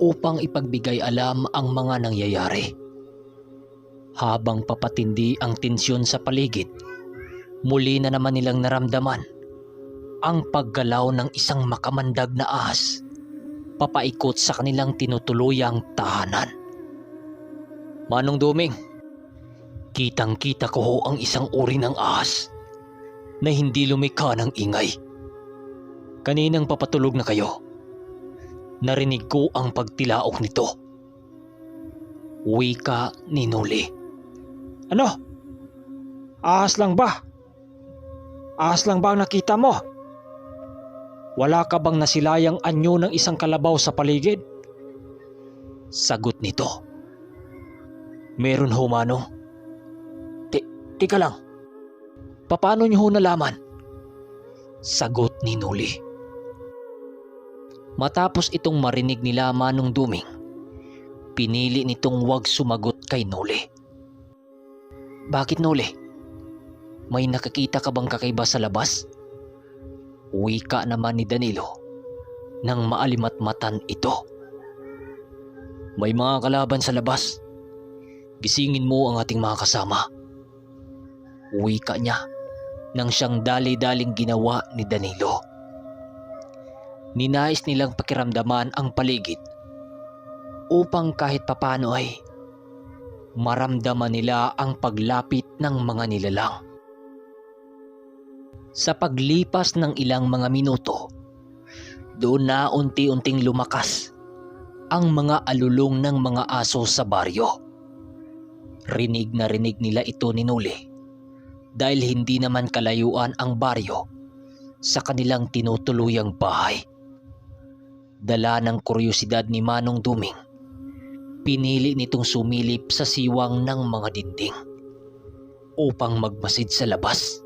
upang ipagbigay alam ang mga nangyayari. Habang papatindi ang tensyon sa paligid, muli na naman nilang naramdaman ang paggalaw ng isang makamandag na ahas papaikot sa kanilang tinutuluyang tahanan. Manong Duming, kitang-kita ko ho ang isang uri ng ahas na hindi lumikha ng ingay. Kaninang papatulog na kayo, narinig ko ang pagtilaok nito. Wika ni Noli. Ano? Ahas lang ba? Ahas lang ba ang nakita mo? Wala ka bang nasilayang anyo ng isang kalabaw sa paligid? Sagot nito. Meron ho, Manong. Tika lang. Paano niyo ho nalaman? Sagot ni Noli. Matapos itong marinig nila Manong Duming, pinili nitong wag sumagot kay Noli. Bakit, Noli? May nakakita ka bang kakaiba sa labas? Wika naman ni Danilo nang maalimatmatan ito. May mga kalaban sa labas. Gisingin mo ang ating mga kasama. Wika niya nang siyang dali-daling ginawa ni Danilo. Ninais nilang pakiramdaman ang paligid upang kahit papano ay maramdaman nila ang paglapit ng mga nilalang. Sa paglipas ng ilang mga minuto, doon na unti-unting lumakas ang mga alulong ng mga aso sa baryo. Rinig na rinig nila ito ni Noli dahil hindi naman kalayuan ang baryo sa kanilang tinutuluyang bahay. Dala ng kuryosidad ni Manong Duming, pinili nitong sumilip sa siwang ng mga dingding upang magmasid sa labas.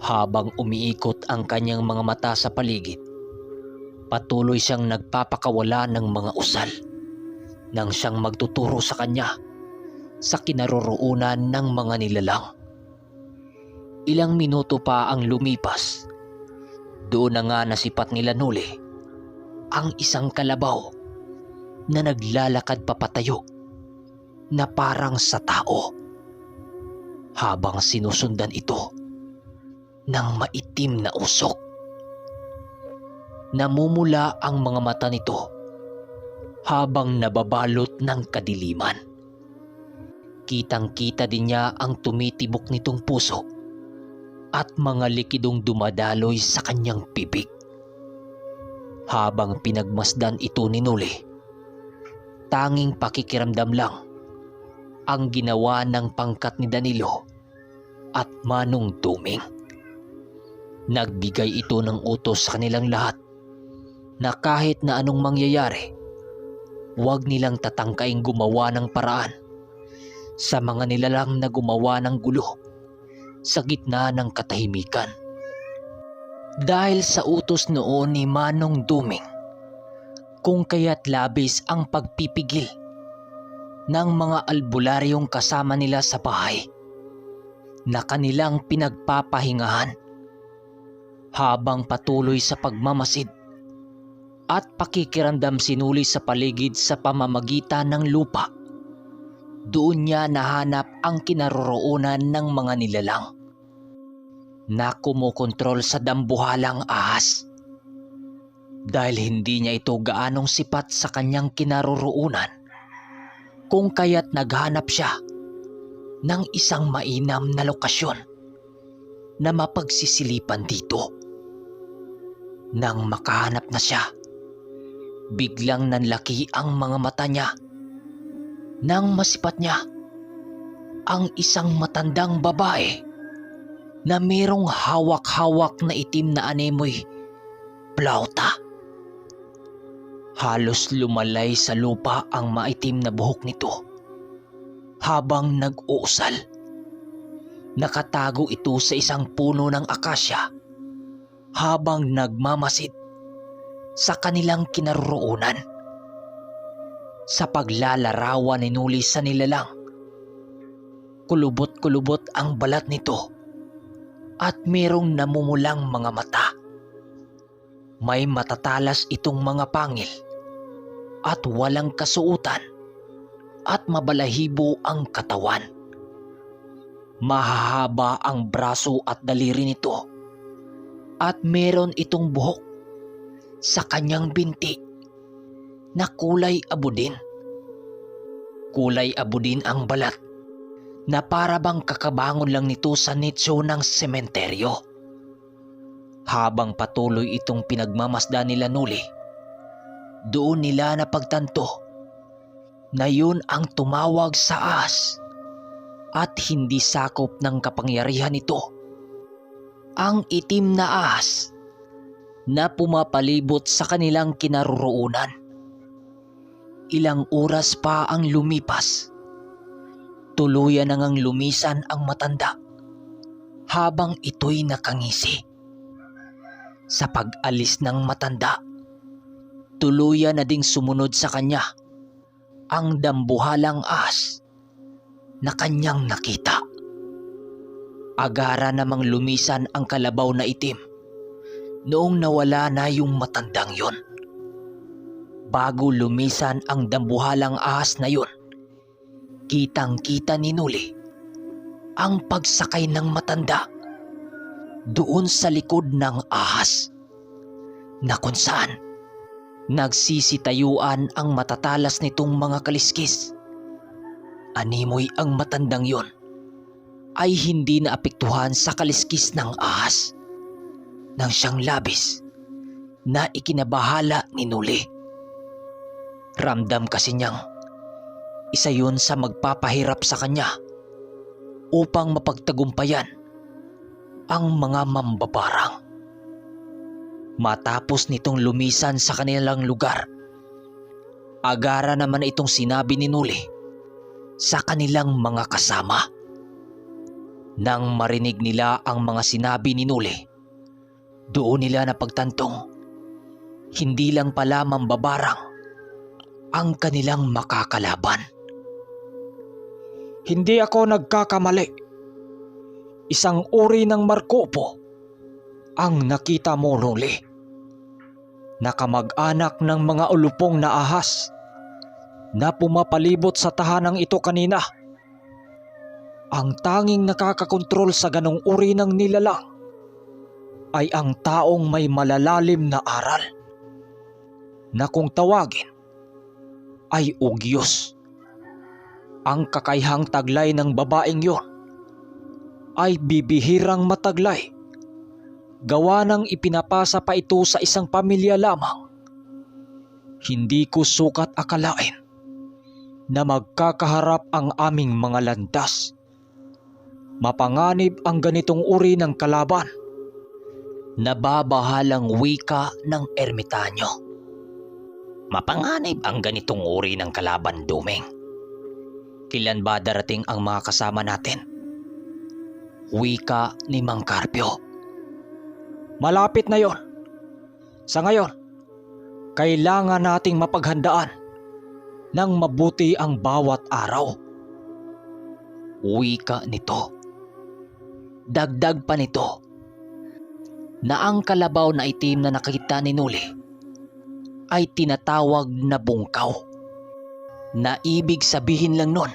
Habang umiikot ang kanyang mga mata sa paligid, patuloy siyang nagpapakawala ng mga usal nang siyang magtuturo sa kanya sa kinaroroonan ng mga nilalang. Ilang minuto pa ang lumipas, doon na nga nasipat nila Noli ang isang kalabaw na naglalakad papatayo na parang sa tao, habang sinusundan ito ng maitim na usok. Namumula ang mga mata nito habang nababalot ng kadiliman. Kitang-kita din niya ang tumitibok nitong puso at mga likidong dumadaloy sa kanyang bibig. Habang pinagmasdan ito ni Noli, tanging pakikiramdam lang ang ginawa ng pangkat ni Danilo at Manong Duming. Nagbigay ito ng utos sa kanilang lahat na kahit na anong mangyayari, huwag nilang tatangkaing gumawa ng paraan sa mga nilalang na gumawa ng gulo sa gitna ng katahimikan. Dahil sa utos noon ni Manong Duming, kung kaya't labis ang pagpipigil ng mga albularyong kasama nila sa bahay na kanilang pinagpapahingahan habang patuloy sa pagmamasid at pakikiramdam si Noli sa paligid sa pamamagitan ng lupa. Doon niya nahanap ang kinaroroonan ng mga nilalang na kumokontrol sa dambuhalang ahas. Dahil hindi niya ito gaanong sipat sa kanyang kinaroroonan, kung kaya't naghanap siya ng isang mainam na lokasyon na mapagsisilipan dito. Nang makahanap na siya, biglang nanlaki ang mga mata niya nang masipat niya ang isang matandang babae na mayroong hawak-hawak na itim na anemoy plauta. Halos lumalay sa lupa ang maitim na buhok nito habang nag-uusal. Nakatago ito sa isang puno ng akasya habang nagmamasid sa kanilang kinaroroonan. Sa paglalarawan ni Noli sa nilalang, kulubot-kulubot ang balat nito at mayroong namumulang mga mata. May matatalas itong mga pangil at walang kasuutan at mabalahibo ang katawan. Mahahaba ang braso at daliri nito at meron itong buhok sa kanyang binti na kulay abo din. Kulay abo din ang balat na para bang kakabangon lang nito sa nicho ng sementeryo. Habang patuloy itong pinagmamasdan nila Nuli, doon nila napagtanto na yun ang tumawag sa ahas at hindi sakop ng kapangyarihan nito ang itim na ahas na pumapalibot sa kanilang kinaroroonan. Ilang oras pa ang lumipas, tuluyan na ngang lumisan ang matanda habang ito'y nakangisi. Sa pag-alis ng matanda, tuluyan na ding sumunod sa kanya ang dambuhalang ahas na kanyang nakita. Agara namang lumisan ang kalabaw na itim noong nawala na yung matandang yon. Bago lumisan ang dambuhalang ahas na yon, kitang-kita ni Nuli ang pagsakay ng matanda doon sa likod ng ahas, na kung saan nagsisitayuan ang matatalas nitong mga kaliskis. Animoy ang matandang yon ay hindi naapektuhan sa kaliskis ng ahas nang siyang labis na ikinabahala ni Nuli. Ramdam kasi niyang isa yun sa magpapahirap sa kanya upang mapagtagumpayan ang mga mambabarang. Matapos nitong lumisan sa kanilang lugar, agara naman itong sinabi ni Nuli sa kanilang mga kasama. Nang marinig nila ang mga sinabi ni Nuli, doon nila napagtantong hindi lang pala mambabarang ang kanilang makakalaban. Hindi ako nagkakamali. Isang uri ng markopo ang nakita mo, Nuli. Nakamag-anak ng mga ulupong na ahas na pumapalibot sa tahanang ito kanina. Ang tanging nakakakontrol sa ganong uri ng nilalang ay ang taong may malalalim na aral na kung tawagin ay ugyos. Ang kakayahang taglay ng babaeng yon ay bibihirang mataglay. Gawa ng ipinapasa pa ito sa isang pamilya lamang. Hindi ko sukat akalain na magkakaharap ang aming mga landas. Mapanganib ang ganitong uri ng kalaban. Nababahalang wika ng ermitanyo. Mapanganib ang ganitong uri ng kalaban, Dumeng. Kailan ba darating ang mga kasama natin? Wika ni Mang Carpio. Malapit na yon. Sa ngayon, kailangan nating mapaghandaan ng mabuti ang bawat araw. Wika nito. Dagdag pa nito na ang kalabaw na itim na nakita ni Nuli ay tinatawag na bungkaw, na ibig sabihin lang nun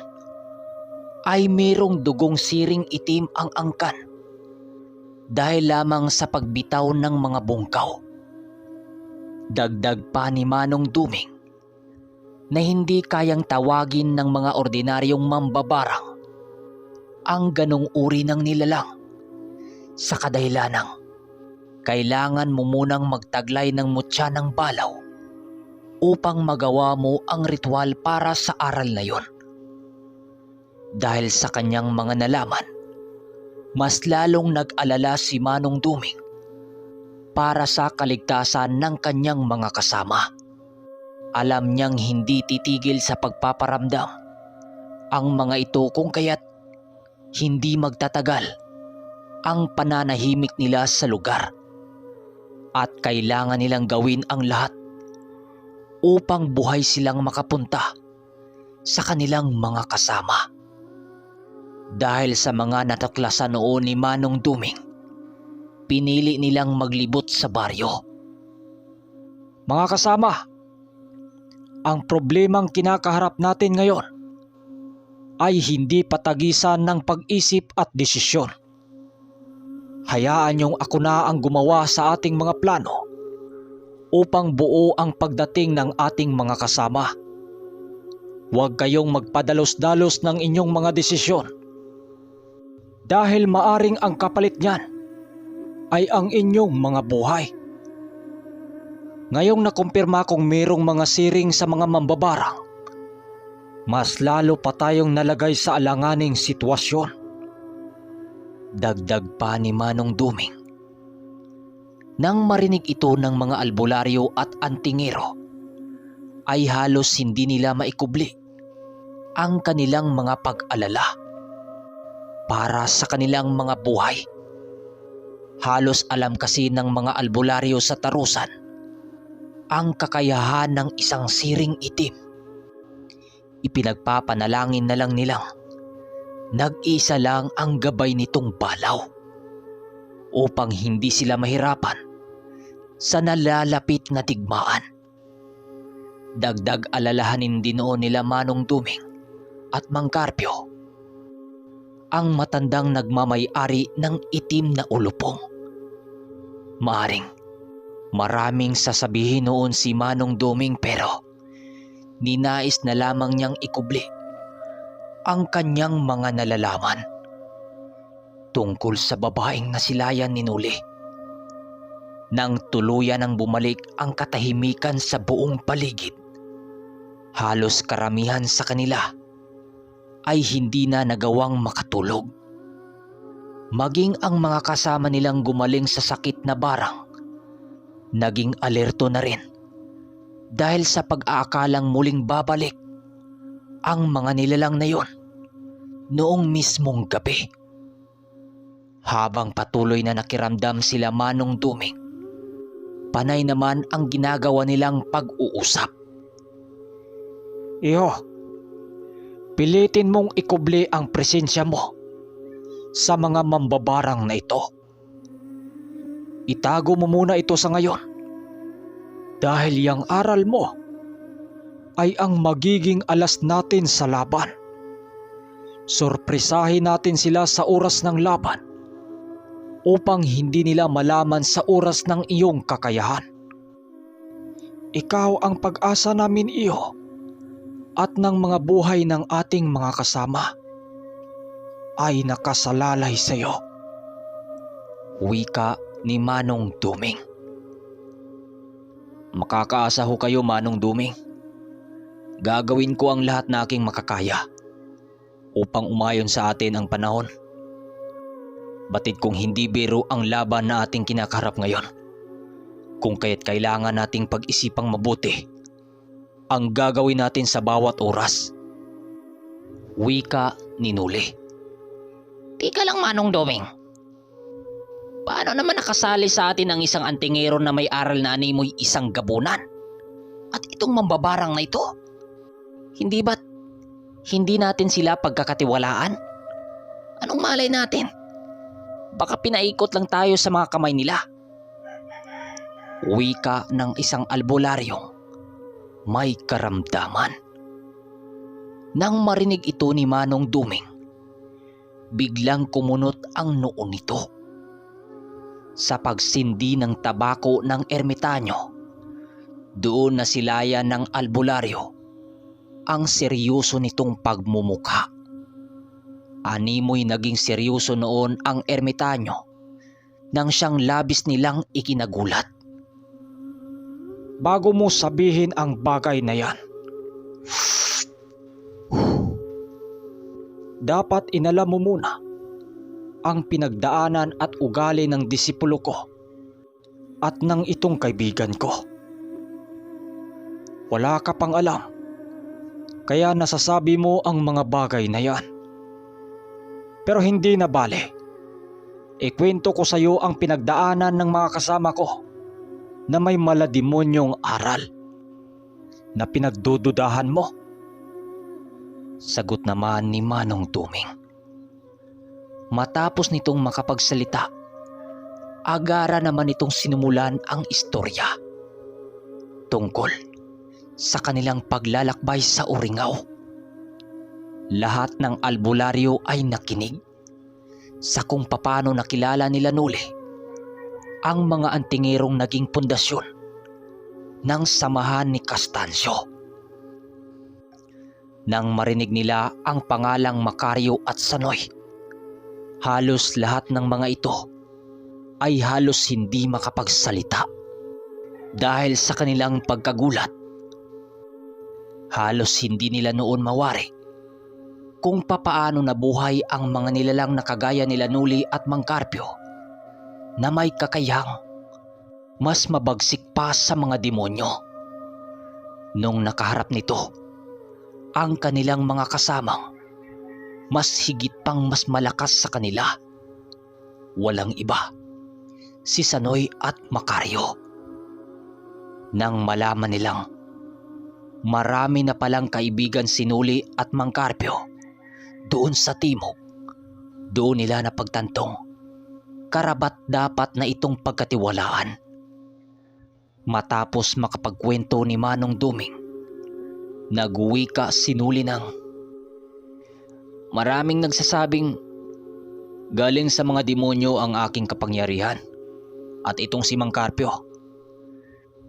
ay mayroong dugong siring itim ang angkan dahil lamang sa pagbitaw ng mga bungkaw. Dagdag pa ni Manong Duming na hindi kayang tawagin ng mga ordinaryong mambabarang ang ganong uri ng nilalang sa kadahilanang kailangan mo munang magtaglay ng mutya ng balaw upang magawa mo ang ritual para sa aral na yon. Dahil sa kanyang mga nalaman, mas lalong nag-alala si Manong Duming para sa kaligtasan ng kanyang mga kasama. Alam niyang hindi titigil sa pagpaparamdam ang mga ito kung kaya't hindi magtatagal ang pananahimik nila sa lugar at kailangan nilang gawin ang lahat upang buhay silang makapunta sa kanilang mga kasama. Dahil sa mga natuklasan noon ni Manong Duming, pinili nilang maglibot sa baryo. Mga kasama, Ang problemang kinakaharap natin ngayon ay hindi patagisan ng pag-isip at desisyon. Hayaan niyong ako na ang gumawa sa ating mga plano upang buo ang pagdating ng ating mga kasama. Huwag kayong magpadalos-dalos ng inyong mga desisyon dahil maaring ang kapalit niyan ay ang inyong mga buhay. Ngayong nakumpirma kong mayroong mga siring sa mga mambabarang, mas lalo pa tayong nalagay sa alanganing sitwasyon. Dagdag pa ni Manong Duming. Nang marinig ito ng mga albularyo at antingero, ay halos hindi nila maikubli ang kanilang mga pag-alala para sa kanilang mga buhay. Halos alam kasi ng mga albularyo sa tarusan ang kakayahan ng isang siring itim. Ipinagpapanalangin na lang nilang nag-isa lang ang gabay nitong balaw upang hindi sila mahirapan sa nalalapit na digmaan. Dagdag alalahanin din noon nila Manong Duming at Mang Carpio ang matandang nagmamay-ari ng itim na ulupong. Maaring maraming sasabihin noon si Manong Duming pero ninais na lamang niyang ikubli ang kanyang mga nalalaman tungkol sa babaeng nasilayan ni Nuli. Nang tuluyan ang bumalik ang katahimikan sa buong paligid, halos karamihan sa kanila ay hindi na nagawang makatulog. Maging ang mga kasama nilang gumaling sa sakit na barang, naging alerto na rin dahil sa pag-aakalang muling babalik ang mga nilalang na yon noong mismong gabi. Habang patuloy na nakiramdam sila Manong Duming, panay naman ang ginagawa nilang pag-uusap. Iyo, pilitin mong ikubli ang presensya mo sa mga mambabarang na ito. Itago mo muna ito sa ngayon dahil yang aral mo ay ang magiging alas natin sa laban. Sorpresahin natin sila sa oras ng laban upang hindi nila malaman sa oras ng iyong kakayahan. Ikaw ang pag-asa namin, iyo, at ng mga buhay ng ating mga kasama ay nakasalalay sa iyo. Wika ni Manong Duming. Makakaasa ho kayo Manong Duming. Gagawin ko ang lahat na aking makakaya upang umayon sa atin ang panahon. Batid kong hindi biro ang laban na ating kinakaharap ngayon. Kung kaya't kailangan nating pag-isipang mabuti ang gagawin natin sa bawat oras. Wika ni Nuli. Tika lang Manong Duming. Paano naman nakasali sa atin ang isang antingero na may aral na animoy isang gabunan? At itong mambabarang na ito? Hindi ba't hindi natin sila pagkakatiwalaan? Anong malay natin? Baka pinaikot lang tayo sa mga kamay nila. Wika ng isang albularyong may karamdaman. Nang marinig ito ni Manong Duming, biglang kumunot ang noo nito. Sa pagsindi ng tabako ng ermitanyo, doon nasilayan ng albularyo ang seryoso nitong pagmumukha. Animoy naging seryoso noon ang ermitanyo nang siyang labis nilang ikinagulat. Bago mo sabihin ang bagay na yan, dapat inalam mo muna ang pinagdaanan at ugali ng disipulo ko at ng itong kaibigan ko. Wala ka pang alam, kaya nasasabi mo ang mga bagay na yan. Pero hindi na bale. Ikwento ko sa iyo ang pinagdaanan ng mga kasama ko na may malademonyong aral na pinagdududahan mo. Sagot naman ni Manong Duming. Matapos nitong makapagsalita, agara naman itong sinumulan ang istorya tungkol sa kanilang paglalakbay sa Uringaw. Lahat ng albularyo ay nakinig sa kung papaano nakilala nila Nuli ang mga antingerong naging pundasyon ng samahan ni Castancio. Nang marinig nila ang pangalang Macario at Sanoy, halos lahat ng mga ito ay halos hindi makapagsalita dahil sa kanilang pagkagulat. Halos hindi nila noon mawari kung papaano nabuhay ang mga nilalang na kagaya nila Nuli at Mang Carpio na may kakayahang mas mabagsik pa sa mga demonyo. Nung nakaharap nito ang kanilang mga kasamang mas higit pang mas malakas sa kanila, walang iba, si Sanoy at Macario. Nang malaman nilang marami na palang kaibigan si Nuli at Mang Carpio doon sa timog, doon nila napagtantong karapat dapat na itong pagkatiwalaan. Matapos makapagkwento ni Manong Duming, nag-uwi ka si Nuli ng maraming nagsasabing galing sa mga demonyo ang aking kapangyarihan at itong si Mang Carpio.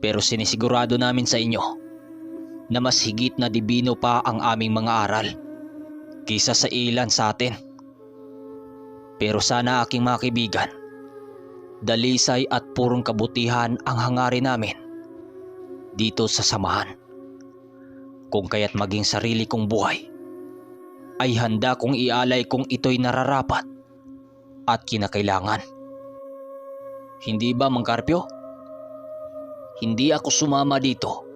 Pero sinisigurado namin sa inyo na mas higit na dibino pa ang aming mga aral kaysa sa ilan sa atin. Pero sana aking mga kaibigan, dalisay at purong kabutihan ang hangarin namin dito sa samahan. Kung kaya't maging sarili kong buhay ay handa kong ialay kung ito'y nararapat at kinakailangan. Hindi ba, Mang Carpio? Hindi ako sumama dito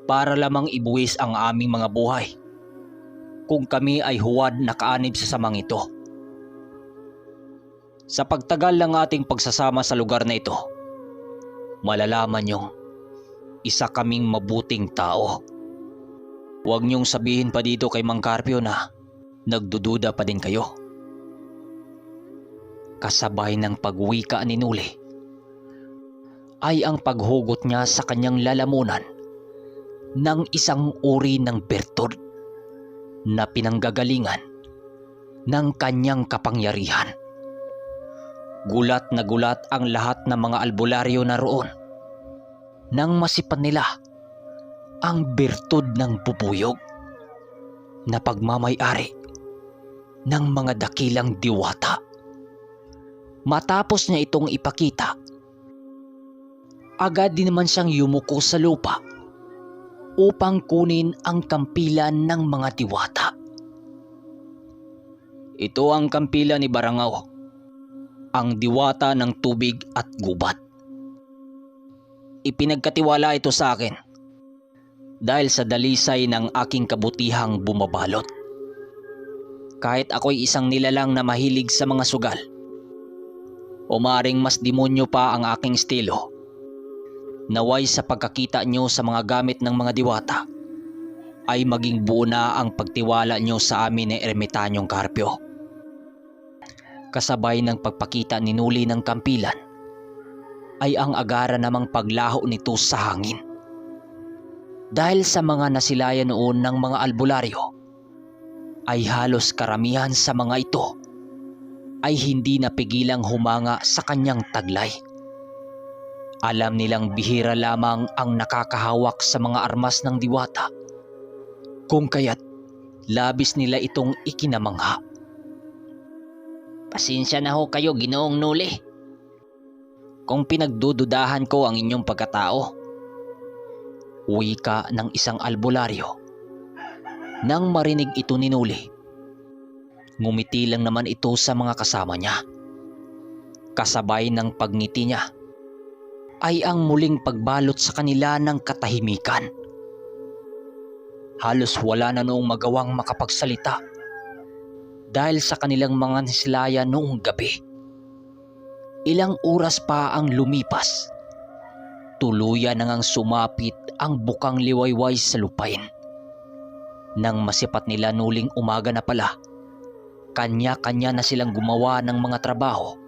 para lamang ibuwis ang aming mga buhay kung kami ay huwad na kaanib sa samang ito. Sa pagtagal ng ating pagsasama sa lugar na ito, malalaman niyong isa kaming mabuting tao. Huwag niyong sabihin pa dito kay Mang Carpio na nagdududa pa din kayo. Kasabay ng pagwika ni Nuli ay ang paghugot niya sa kanyang lalamunan ng isang uri ng bertud na pinanggagalingan ng kanyang kapangyarihan. Gulat na gulat ang lahat ng mga albularyo na roon nang masipan nila ang bertud ng bubuyog na pagmamay-ari ng mga dakilang diwata. Matapos niya itong ipakita, agad din naman siyang yumuko sa lupa upang kunin ang kampilan ng mga diwata. Ito ang kampilan ni Barangaw, ang diwata ng tubig at gubat. Ipinagkatiwala ito sa akin dahil sa dalisay ng aking kabutihang bumabalot. Kahit ako'y isang nilalang na mahilig sa mga sugal, umaring mas demonyo pa ang aking estilo, naway sa pagkakita nyo sa mga gamit ng mga diwata ay maging buo na ang pagtiwala nyo sa amin ni Ermitanyong Carpio. Kasabay ng pagpakita ni Nuli ng kampilan ay ang agara namang paglaho nito sa hangin. Dahil sa mga nasilayan noon ng mga albularyo, ay halos karamihan sa mga ito ay hindi napigilang humanga sa kanyang taglay. Alam nilang bihira lamang ang nakakahawak sa mga armas ng diwata, kung kaya't labis nila itong ikinamangha. Pasensya na ho kayo, Ginoong Nuli, kung pinagdududahan ko ang inyong pagkatao. Wika ng isang albularyo. Nang marinig ito ni Nuli, ngumiti lang naman ito sa mga kasama niya. Kasabay ng pagngiti niya ay ang muling pagbalot sa kanila ng katahimikan. Halos wala na noong magawang makapagsalita dahil sa kanilang mga nasilayan noong gabi. Ilang oras pa ang lumipas, tuluyan na ngang sumapit ang bukang liwayway sa lupain. Nang masipat nila Nuling umaga na pala, kanya-kanya na silang gumawa ng mga trabaho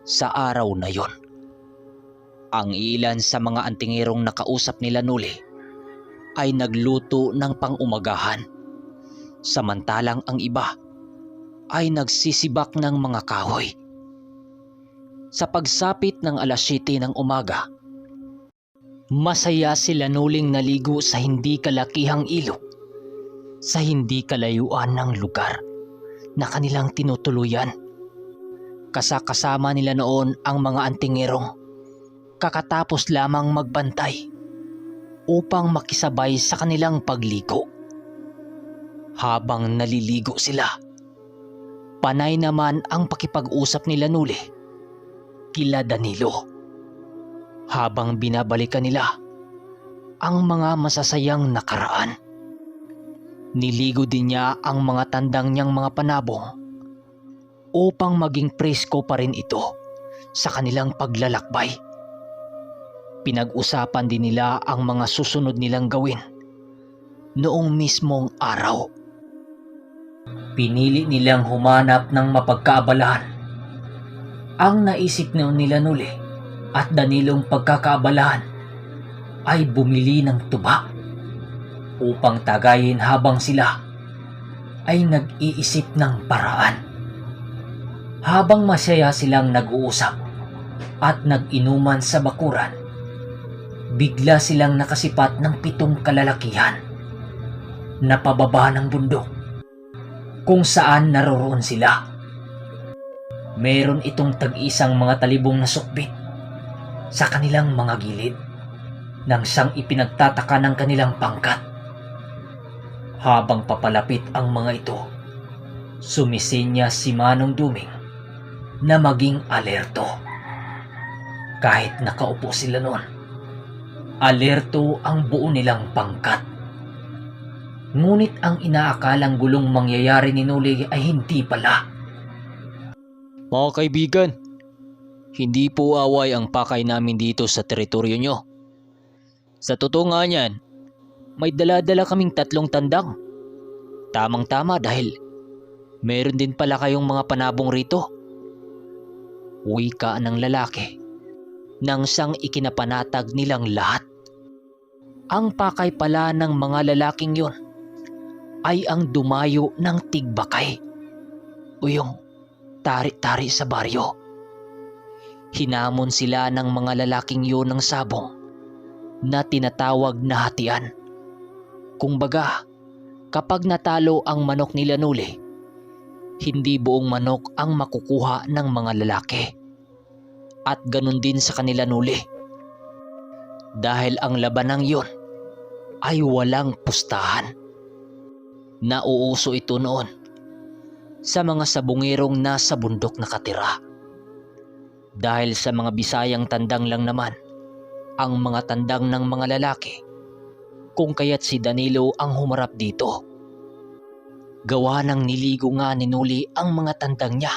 sa araw na yon. Ang ilan sa mga antingerong nakausap nila Nuli ay nagluto ng pang-umagahan, samantalang ang iba ay nagsisibak ng mga kahoy. Sa pagsapit ng 7:00 ng umaga, masaya sila nuling naligo sa hindi kalakihang ilog sa hindi kalayuan ng lugar na kanilang tinutuluyan. Kasama nila noon ang mga antingerong kakatapos lamang magbantay upang makisabay sa kanilang pagligo. Habang naliligo sila, panay naman ang pakipag-usap nila Nuli kila Danilo. Habang binabalikan nila ang mga masasayang nakaraan. Niligo din niya ang mga tandang niyang mga panabong upang maging presko pa rin ito sa kanilang paglalakbay. Pinag-usapan din nila ang mga susunod nilang gawin noong mismong araw. Pinili nilang humanap ng mapagkaabalahan. Ang naisip nila Nuli at Danilong pagkakaabalahan ay bumili ng tuba upang tagayin habang sila ay nag-iisip ng paraan. Habang masaya silang nag-uusap at nag-inuman sa bakuran, bigla silang nakasipat ng 7 kalalakihan na pababa ng bundok kung saan naroroon sila. Meron itong tag-isang mga talibong na sukbit sa kanilang mga gilid nang siyang ipinagtataka ng kanilang pangkat. Habang papalapit ang mga ito, sumisinya si Manong Duming na maging alerto. Kahit nakaupo sila noon, alerto ang buo nilang pangkat. Ngunit ang inaakalang gulong mangyayari ni Nuli ay hindi pala. Mga kaibigan, hindi po away ang pakay namin dito sa teritoryo nyo. Sa totoo nga niyan, may dala-dala kaming 3 tandang. Tamang-tama dahil meron din pala kayong mga panabong rito. Wika ng lalaki nang siyang ikinapanatag nilang lahat. Ang pakay pala ng mga lalaking yun ay ang dumayo ng tigbakay o yung tari-tari sa baryo. Hinamon sila ng mga lalaking yun ng sabong na tinatawag na hatian. Kumbaga, kapag natalo ang manok nila Nuli, hindi buong manok ang makukuha ng mga lalaki. At ganun din sa kanila Nuli. Dahil ang labanang yun ay walang pustahan. Nauuso ito noon sa mga sabungirong nasa bundok nakatira. Dahil sa mga Bisayang tandang lang naman ang mga tandang ng mga lalaki, kung kaya't si Danilo ang humarap dito. Gawa ng niligo nga ni Nuli ang mga tandang niya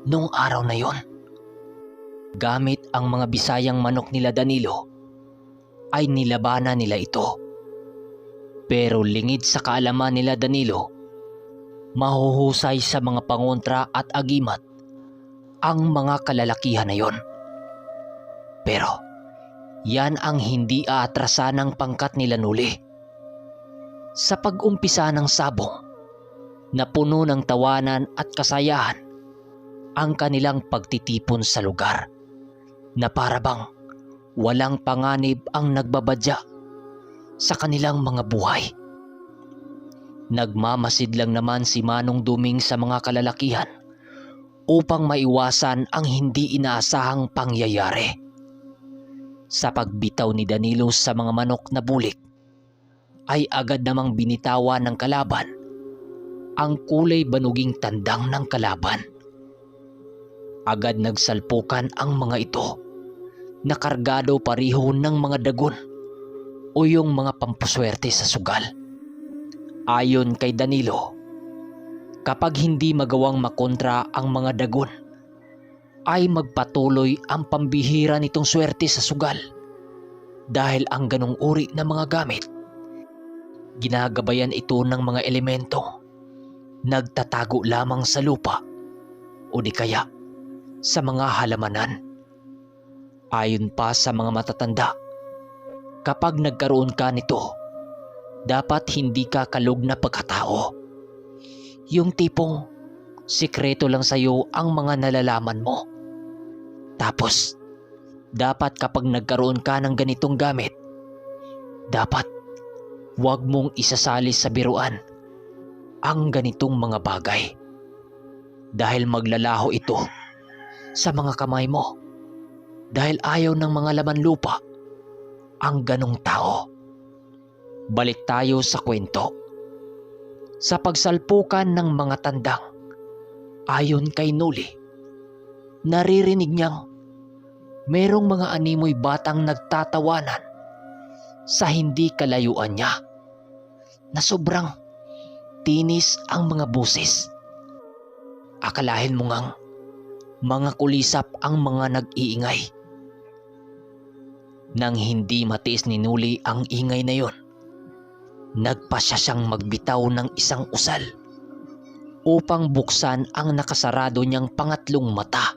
noong araw na yon. Gamit ang mga Bisayang manok nila Danilo ay nilabanan nila ito. Pero lingid sa kaalaman nila Danilo, mahuhusay sa mga pangontra at agimat ang mga kalalakihan na yon. Pero yan ang hindi aatrasan ng pangkat nila Nuli. Sa pag-umpisa ng sabong, na puno ng tawanan at kasayahan ang kanilang pagtitipon sa lugar na parabang walang panganib ang nagbabadya sa kanilang mga buhay. Nagmamasid lang naman si Manong Duming sa mga kalalakihan upang maiwasan ang hindi inaasahang pangyayari. Sa pagbitaw ni Danilo sa mga manok na bulik, ay agad namang binitawan ng kalaban ang kulay banuging tandang ng kalaban. Agad nagsalpukan ang mga ito na kargado pareho ng mga dagon o yung mga pampuswerte sa sugal. Ayon kay Danilo, kapag hindi magawang makontra ang mga dagon, ay magpatuloy ang pambihira nitong swerte sa sugal dahil ang ganong uri ng mga gamit, ginagabayan ito ng mga elementong nagtatago lamang sa lupa o di kaya sa mga halamanan. Ayon pa sa mga matatanda, kapag nagkaroon ka nito dapat hindi ka kalog na pagkatao. Yung tipong sikreto lang sa'yo ang mga nalalaman mo. Tapos, dapat kapag nagkaroon ka ng ganitong gamit, dapat huwag mong isasali sa biruan ang ganitong mga bagay. Dahil maglalaho ito sa mga kamay mo. Dahil ayaw ng mga laman lupa ang ganong tao. Balik tayo sa kwento. Sa pagsalpukan ng mga tandang, ayon kay Nuli, naririnig niyang merong mga animoy batang nagtatawanan sa hindi kalayuan niya na sobrang tinis ang mga busis. Akalahin mo ngang mga kulisap ang mga nag-iingay. Nang hindi matiis ni Nuli ang ingay na yon, nagpasya siyang magbitaw ng isang usal upang buksan ang nakasarado niyang pangatlong mata.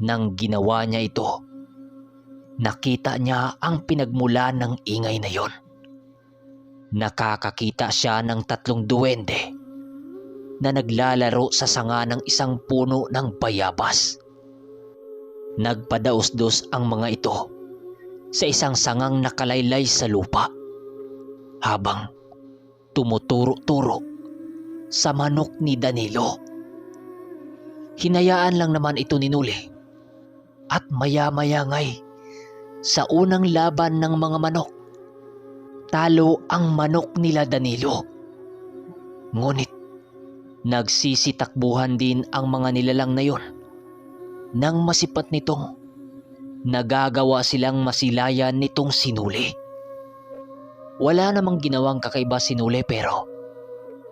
Nang ginawa niya ito, nakita niya ang pinagmula ng ingay na yon. Nakakakita siya ng 3 duwende na naglalaro sa sanga ng isang puno ng bayabas. Nagpadaos-dos ang mga ito sa isang sangang nakalaylay sa lupa habang tumuturo-turo sa manok ni Danilo. Hinayaan lang naman ito ni Nuli at maya-maya ngay sa unang laban ng mga manok, talo ang manok nila Danilo. Ngunit nagsisitakbuhan din ang mga nilalang na yon nang masipat nitong nagagawa silang masilayan nitong si Nuli. Wala namang ginawang kakaiba si Nuli pero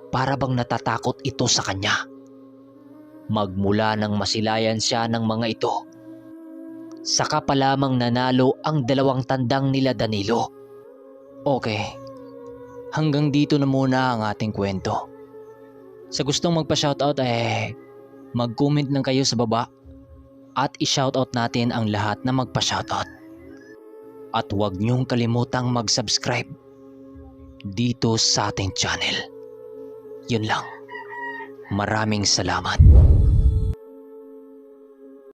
para bang natatakot ito sa kanya. Magmula nang masilayan siya ng mga ito, saka pa lamang nanalo ang 2 tandang nila Danilo. Okay, hanggang dito na muna ang ating kwento. Sa gustong magpa-shoutout mag-comment lang kayo sa baba at i-shoutout natin ang lahat na magpa-shoutout. At huwag niyong kalimutang mag-subscribe dito sa ating channel. Yun lang. Maraming salamat.